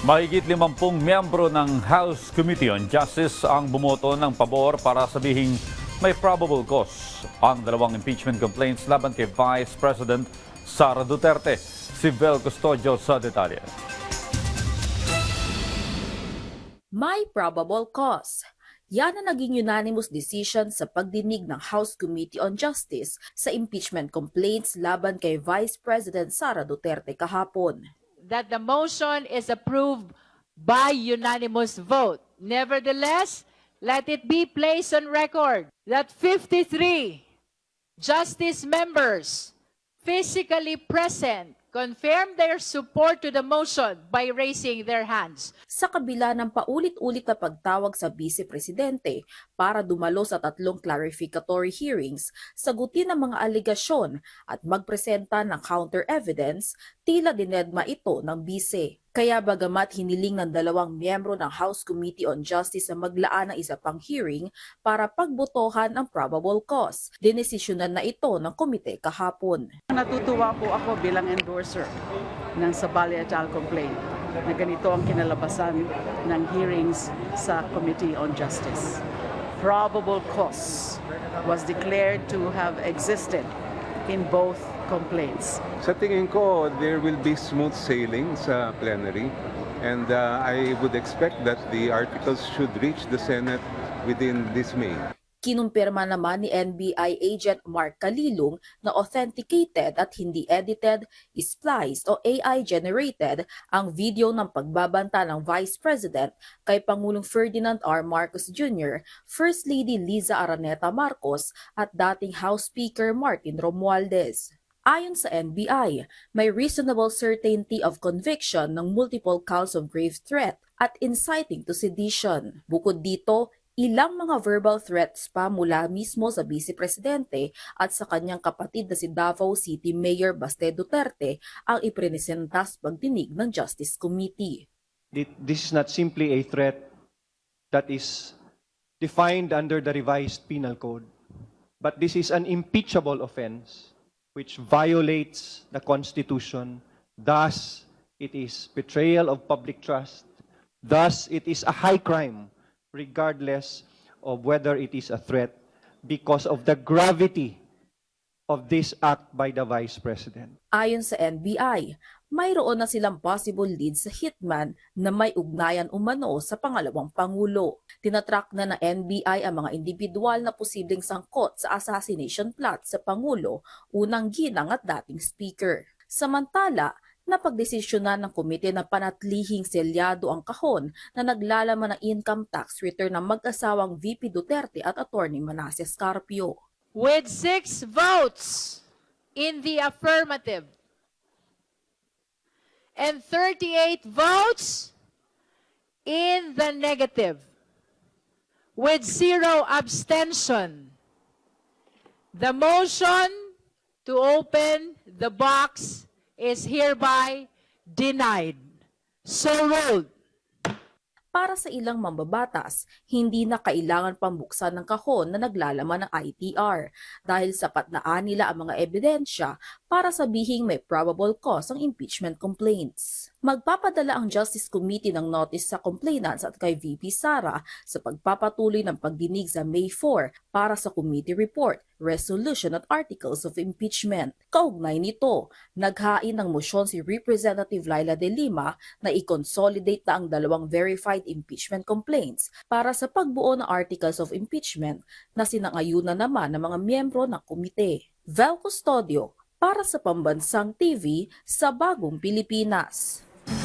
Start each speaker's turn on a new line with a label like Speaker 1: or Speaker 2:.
Speaker 1: Mahigit 50 miyembro ng House Committee on Justice ang bumoto ng pabor para sabihing may probable cause ang dalawang impeachment complaints laban kay Vice President Sara Duterte. Si Vel Custodio sa detalye.
Speaker 2: May probable cause. Yan ang naging unanimous decision sa pagdinig ng House Committee on Justice sa impeachment complaints laban kay Vice President Sara Duterte kahapon.
Speaker 3: That the motion is approved by unanimous vote. Nevertheless, let it be placed on record that 53 justice members physically present confirm their support to the motion by raising their hands.
Speaker 2: Sa kabila ng paulit-ulit na pagtawag sa Vice Presidente para dumalo sa 3 clarificatory hearings, sagutin ang mga aligasyon at magpresenta ng counter evidence, tila dinedma ito ng Vice. Kaya bagamat hiniling ng 2 miyembro ng House Committee on Justice na maglaan ng isa pang hearing para pagbotohan ang probable cause, dinesisyonan na ito ng komite kahapon.
Speaker 4: Natutuwa po ako bilang endorser ng Sabali et al. Complaint na ganito ang kinalabasan ng hearings sa Committee on Justice. Probable cause was declared to have existed in both complaints.
Speaker 5: Sa tingin ko, there will be smooth sailing sa plenary and I would expect that the articles should reach the Senate within this May.
Speaker 2: Kinumpirma naman ni NBI agent Mark Calilong na authenticated at hindi edited, spliced o AI-generated ang video ng pagbabanta ng Vice President kay Pangulong Ferdinand R. Marcos Jr., First Lady Liza Araneta Marcos at dating House Speaker Martin Romualdez. Ayon sa NBI, may reasonable certainty of conviction ng multiple counts of grave threat at inciting to sedition. Bukod dito, ilang mga verbal threats pa mula mismo sa Vice Presidente at sa kanyang kapatid na si Davao City Mayor Baste Duterte ang ipresenta sa pagdinig ng Justice Committee.
Speaker 6: This is not simply a threat that is defined under the revised penal code, but this is an impeachable offense which violates the Constitution. Thus, it is betrayal of public trust. Thus, it is a high crime regardless of whether it is a threat because of the gravity of this act by the Vice President.
Speaker 2: Ayon sa NBI, mayroon na silang possible lead sa hitman na may ugnayan umano sa pangalawang Pangulo. Tinatrack na ng NBI ang mga individual na posibleng sangkot sa assassination plot sa Pangulo, unang ginang at dating Speaker. Samantala, napagdesisyonan ng komite na panatlihing selyado ang kahon na naglalaman ng income tax return ng mag-asawang VP Duterte at Attorney Manasseh Scarpio.
Speaker 3: With 6 votes in the affirmative and 38 votes in the negative, with 0 abstention, the motion to open the box is hereby denied. So ruled.
Speaker 2: Para sa ilang mambabatas, hindi na kailangan pang buksan ng kahon na naglalaman ng ITR dahil sapat na nila ang mga ebidensya para sabihing may probable cause ang impeachment complaints. Magpapadala ang Justice Committee ng notice sa complainants at kay VP Sara sa pagpapatuloy ng pagdinig sa May 4 para sa committee report, resolution at articles of impeachment. Kaugnay nito, naghain ng mosyon si Representative Laila De Lima na i-consolidate na ang 2 verified impeachment complaints para sa pagbuo ng articles of impeachment na sinangayunan naman ng mga miyembro ng komite. Vel Custodio para sa Pambansang TV sa Bagong Pilipinas.